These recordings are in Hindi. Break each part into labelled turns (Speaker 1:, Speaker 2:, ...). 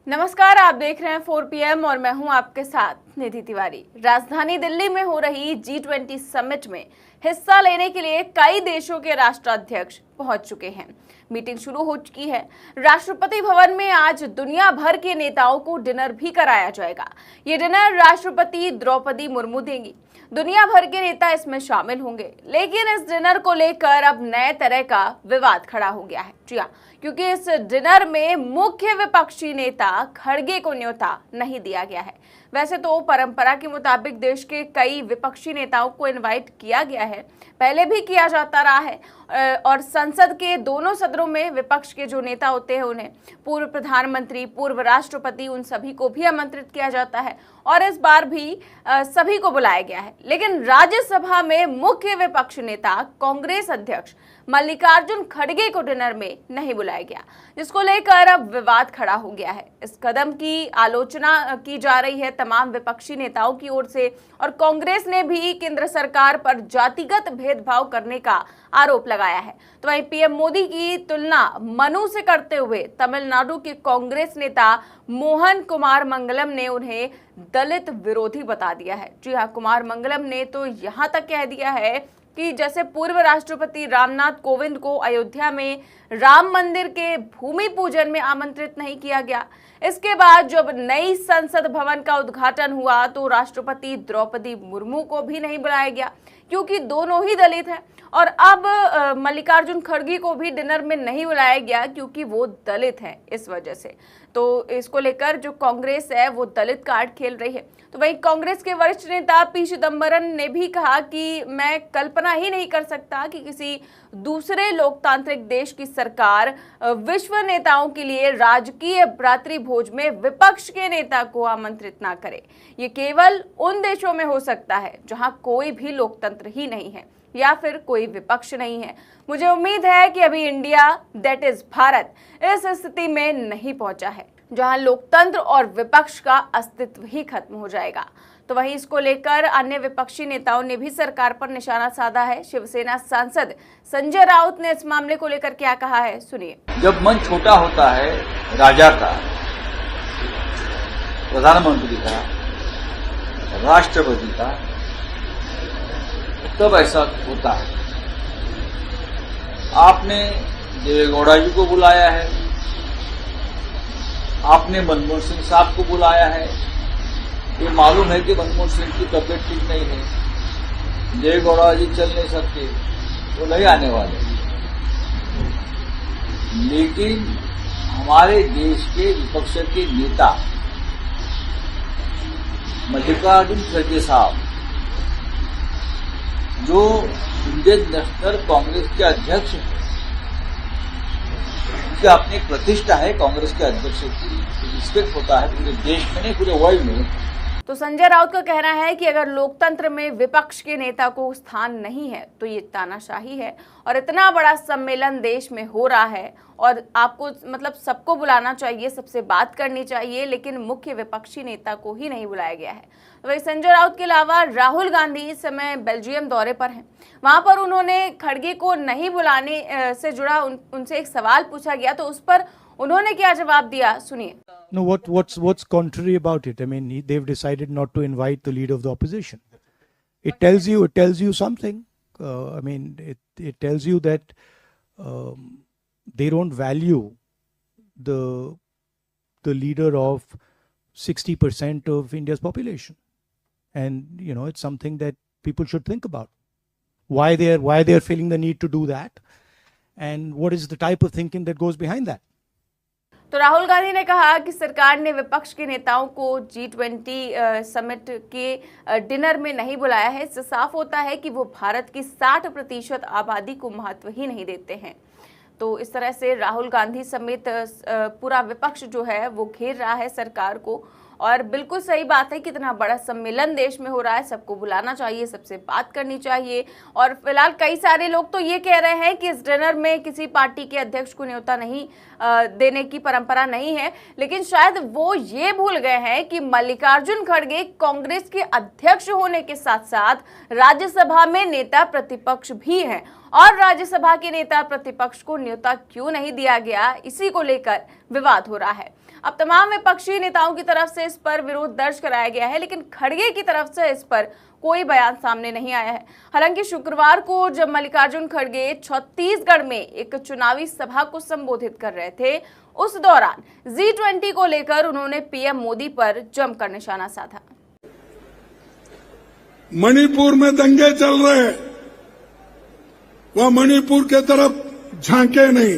Speaker 1: नमस्कार, आप देख रहे हैं 4 PM और मैं हूं आपके साथ निधि तिवारी। राजधानी दिल्ली में हो रही G20 समिट में हिस्सा लेने के लिए कई देशों के राष्ट्राध्यक्ष पहुंच चुके हैं। मीटिंग शुरू हो चुकी है। राष्ट्रपति भवन में आज दुनिया भर के नेताओं को डिनर भी कराया जाएगा। ये डिनर राष्ट्रपति द्रौपदी मुर्मू देंगी। दुनिया भर के नेता इसमें शामिल होंगे, लेकिन इस डिनर को लेकर अब नए तरह का विवाद खड़ा हो गया है। जी हाँ, क्योंकि इस डिनर में मुख्य विपक्षी नेता खड़गे को न्योता नहीं दिया गया है। वैसे तो परंपरा के मुताबिक देश के कई विपक्षी नेताओं को इनवाइट किया गया है, पहले भी किया जाता रहा है, और संसद के दोनों सदनों में विपक्ष के जो नेता होते हैं उन्हें पूर्व प्रधानमंत्री, पूर्व राष्ट्रपति, उन सभी को भी आमंत्रित किया जाता है और इस बार भी सभी को बुलाया गया है। लेकिन राज्यसभा में मुख्य विपक्ष नेता कांग्रेस अध्यक्ष मल्लिकार्जुन खड़गे को डिनर में नहीं बुलाया गया, जिसको लेकर अब विवाद खड़ा हो गया है। इस कदम की आलोचना की जा रही है तमाम विपक्षी नेताओं की ओर से, और कांग्रेस ने भी केंद्र सरकार पर जातिगत भेदभाव करने का आरोप लगाया है। तो वहीं पीएम मोदी की तुलना मनु से करते हुए तमिलनाडु के कांग्रेस नेता मोहन कुमार मंगलम ने उन्हें दलित विरोधी बता दिया है। जी हाँ, कुमार मंगलम ने तो यहां तक कह दिया है कि जैसे पूर्व राष्ट्रपति रामनाथ कोविंद को अयोध्या में राम मंदिर के भूमि पूजन में आमंत्रित नहीं किया गया, इसके बाद जब नई संसद भवन का उद्घाटन हुआ तो राष्ट्रपति द्रौपदी मुर्मू को भी नहीं बुलाया गया क्योंकि दोनों ही दलित हैं, और अब मल्लिकार्जुन खड़गे को भी डिनर में नहीं बुलाया गया क्योंकि वो दलित हैं। इस वजह से तो इसको लेकर जो कांग्रेस है वो दलित कार्ड खेल रही है। तो वहीं कांग्रेस के वरिष्ठ नेता पी चिदंबरम ने भी कहा कि मैं कल्पना ही नहीं कर सकता कि किसी दूसरे लोकतांत्रिक देश की सरकार विश्व नेताओं के लिए राजकीय रात्रि भोज में विपक्ष के नेता को आमंत्रित ना करे। ये केवल उन देशों में हो सकता है जहां कोई भी लोकतंत्र ही नहीं है या फिर कोई विपक्ष नहीं है। मुझे उम्मीद है कि अभी इंडिया, दैट इज भारत, इस स्थिति में नहीं पहुंचा है जहां लोकतंत्र और विपक्ष का अस्तित्व ही खत्म हो जाएगा। तो वहीं इसको लेकर अन्य विपक्षी नेताओं ने भी सरकार पर निशाना साधा है। शिवसेना सांसद संजय राउत ने इस मामले को लेकर क्या कहा है, सुनिए।
Speaker 2: जब मन छोटा होता है राजा का, प्रधानमंत्री का, राष्ट्रपति का, तब ऐसा होता है। आपने देवेगौड़ा जी को बुलाया है, आपने मनमोहन सिंह साहब को बुलाया है। ये मालूम है कि मनमोहन सिंह की तबीयत ठीक नहीं है, देवेगौड़ा जी चल नहीं सकते, वो नहीं आने वाले। लेकिन हमारे देश के विपक्ष के नेता मल्लिकार्जुन खड़गे साहब, जो इंडियन नेशनल कांग्रेस के अध्यक्ष हैं, उनकी अपनी एक प्रतिष्ठा है, कांग्रेस के अध्यक्ष की रिस्पेक्ट होता है पूरे देश में, नहीं पूरे वर्ल्ड में।
Speaker 1: तो संजय राउत का कहना है कि अगर लोकतंत्र में विपक्ष के नेता को स्थान नहीं है तो ये तानाशाही है, और इतना बड़ा सम्मेलन देश में हो रहा है और आपको मतलब सबको बुलाना चाहिए, सबसे बात करनी चाहिए, लेकिन मुख्य विपक्षी नेता को ही नहीं बुलाया गया है। तो वही संजय राउत के अलावा राहुल गांधी इस समय बेल्जियम दौरे पर हैं। वहां पर उन्होंने खड़गे को नहीं बुलाने से जुड़ा उनसे एक सवाल पूछा गया, तो उस पर उन्होंने क्या जवाब दिया, सुनिए।
Speaker 3: No, what's contrary about it? I mean, they've decided not to invite the leader of the opposition. It tells you something. I mean, it tells you that they don't value the leader of 60% of India's population, and it's something that people should think about. Why they're feeling the need to do that, and what is the type of thinking that goes behind that?
Speaker 1: तो राहुल गांधी ने कहा कि सरकार ने विपक्ष के नेताओं को G20 समिट के डिनर में नहीं बुलाया है। इससे साफ होता है कि वो भारत की 60% आबादी को महत्व ही नहीं देते हैं। तो इस तरह से राहुल गांधी समेत पूरा विपक्ष जो है वो घेर रहा है सरकार को, और बिल्कुल सही बात है कि इतना बड़ा सम्मेलन देश में हो रहा है, सबको बुलाना चाहिए, सबसे बात करनी चाहिए। और फिलहाल कई सारे लोग तो ये कह रहे हैं कि इस डिनर में किसी पार्टी के अध्यक्ष को न्योता नहीं देने की परंपरा नहीं है, लेकिन शायद वो ये भूल गए हैं कि मल्लिकार्जुन खड़गे कांग्रेस के अध्यक्ष होने के साथ साथ राज्यसभा में नेता प्रतिपक्ष भी हैं, और राज्यसभा के नेता प्रतिपक्ष को न्योता क्यों नहीं दिया गया, इसी को लेकर विवाद हो रहा है। अब तमाम विपक्षी नेताओं की तरफ से इस पर विरोध दर्ज कराया गया है, लेकिन खड़गे की तरफ से इस पर कोई बयान सामने नहीं आया है। हालांकि शुक्रवार को जब मल्लिकार्जुन खड़गे छत्तीसगढ़ में एक चुनावी सभा को संबोधित कर रहे थे, उस दौरान G20 को लेकर उन्होंने पीएम मोदी पर जमकर निशाना साधा।
Speaker 4: मणिपुर में दंगे चल रहे हैं, वह मणिपुर के तरफ झांके नहीं,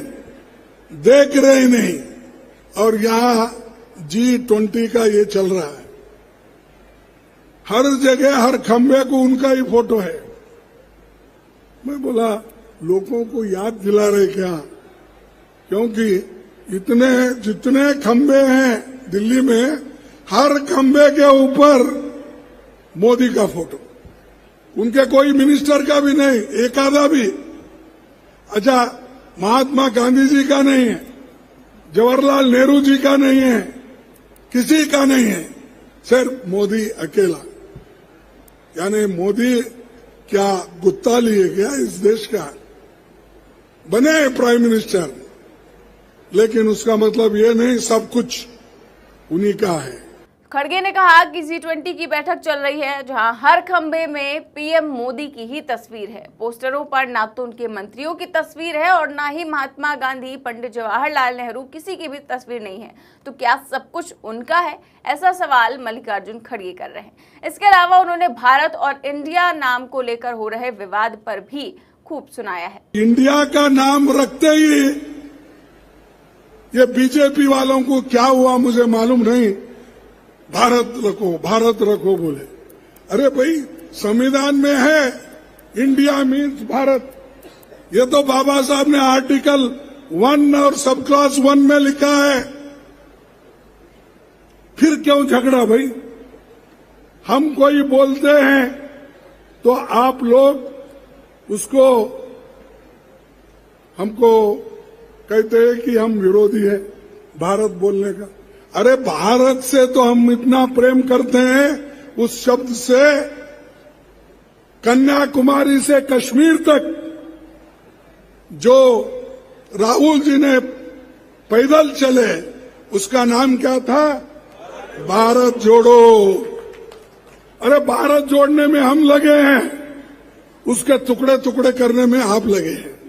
Speaker 4: देख रहे नहीं, और यहां G20 का ये चल रहा है। हर जगह हर खंबे को उनका ही फोटो है। मैं बोला लोगों को याद दिला रहे क्या? क्योंकि जितने खंबे हैं दिल्ली में, हर खंबे के ऊपर मोदी का फोटो, उनके कोई मिनिस्टर का भी नहीं, एक आधा भी। अच्छा, महात्मा गांधी जी का नहीं है, जवाहरलाल नेहरू जी का नहीं है, किसी का नहीं है, सिर्फ मोदी अकेला। यानी मोदी क्या गुत्ता लिए क्या इस देश का? बने प्राइम मिनिस्टर, लेकिन उसका मतलब ये नहीं सब कुछ उन्हीं का है।
Speaker 1: खड़गे ने कहा कि G20 की बैठक चल रही है, जहां हर खंबे में पीएम मोदी की ही तस्वीर है। पोस्टरों पर ना तो उनके मंत्रियों की तस्वीर है और ना ही महात्मा गांधी, पंडित जवाहरलाल नेहरू, किसी की भी तस्वीर नहीं है। तो क्या सब कुछ उनका है? ऐसा सवाल मल्लिकार्जुन खड़गे कर रहे हैं। इसके अलावा उन्होंने भारत और इंडिया नाम को लेकर हो रहे विवाद पर भी खूब सुनाया है।
Speaker 4: इंडिया का नाम रखते ही ये बीजेपी वालों को क्या हुआ मुझे मालूम नहीं, भारत रखो बोले। अरे भाई, संविधान में है इंडिया मीन्स भारत। ये तो बाबा साहब ने आर्टिकल 1 और सब क्लॉज 1 में लिखा है। फिर क्यों झगड़ा भाई? हम कोई बोलते हैं तो आप लोग उसको हमको कहते हैं कि हम विरोधी है भारत बोलने का। अरे भारत से तो हम इतना प्रेम करते हैं, उस शब्द से कन्याकुमारी से कश्मीर तक जो राहुल जी ने पैदल चले, उसका नाम क्या था? भारत जोड़ो। अरे भारत जोड़ने में हम लगे हैं, उसके टुकड़े टुकड़े करने में आप लगे हैं।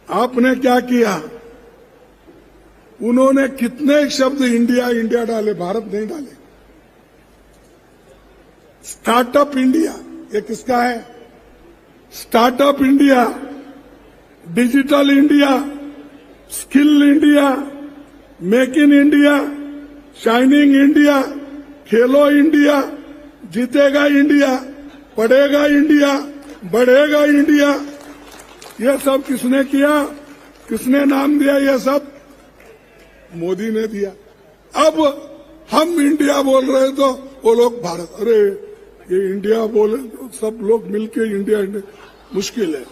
Speaker 4: आपने क्या किया? उन्होंने कितने शब्द इंडिया इंडिया डाले, भारत नहीं डाले। स्टार्टअप इंडिया, ये किसका है? Startup India, digital India, skill India, make in India, shining India, Khelo India, जीतेगा इंडिया, पढ़ेगा इंडिया, बढ़ेगा इंडिया। ये सब किसने किया? किसने नाम दिया? ये सब मोदी ने दिया। अब हम इंडिया बोल रहे तो वो लोग भारत। अरे ये इंडिया बोले तो सब लोग मिलके इंडिया मुश्किल है।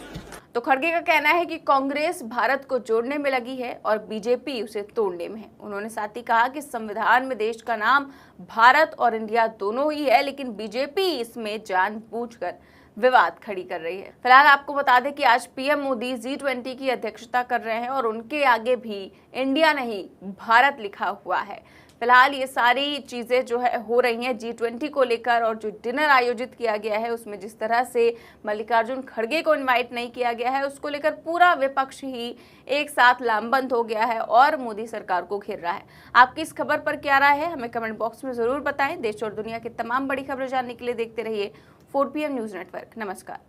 Speaker 1: तो खड़गे का कहना है कि कांग्रेस भारत को जोड़ने में लगी है और बीजेपी उसे तोड़ने में है। उन्होंने साथ ही कहा कि संविधान में देश का नाम भारत और इंडिया दोनों ही है, लेकिन बीजेपी इसमें जानबूझकर विवाद खड़ी कर रही है। फिलहाल आपको बता दें कि आज पीएम मोदी G20 की अध्यक्षता कर रहे हैं और उनके आगे भी इंडिया नहीं भारत लिखा हुआ है। फिलहाल ये सारी चीजें जो है हो रही हैं G20 को लेकर, और जो डिनर आयोजित किया गया है उसमें जिस तरह से मल्लिकार्जुन खड़गे को इनवाइट नहीं किया गया है, उसको लेकर पूरा विपक्ष ही एक साथ लामबंद हो गया है और मोदी सरकार को घेर रहा है। आपकी इस खबर पर क्या राय है, हमें कमेंट बॉक्स में जरूर बताएं। देश और दुनिया की तमाम बड़ी खबरें जानने के लिए देखते रहिए 4PM न्यूज नेटवर्क। नमस्कार।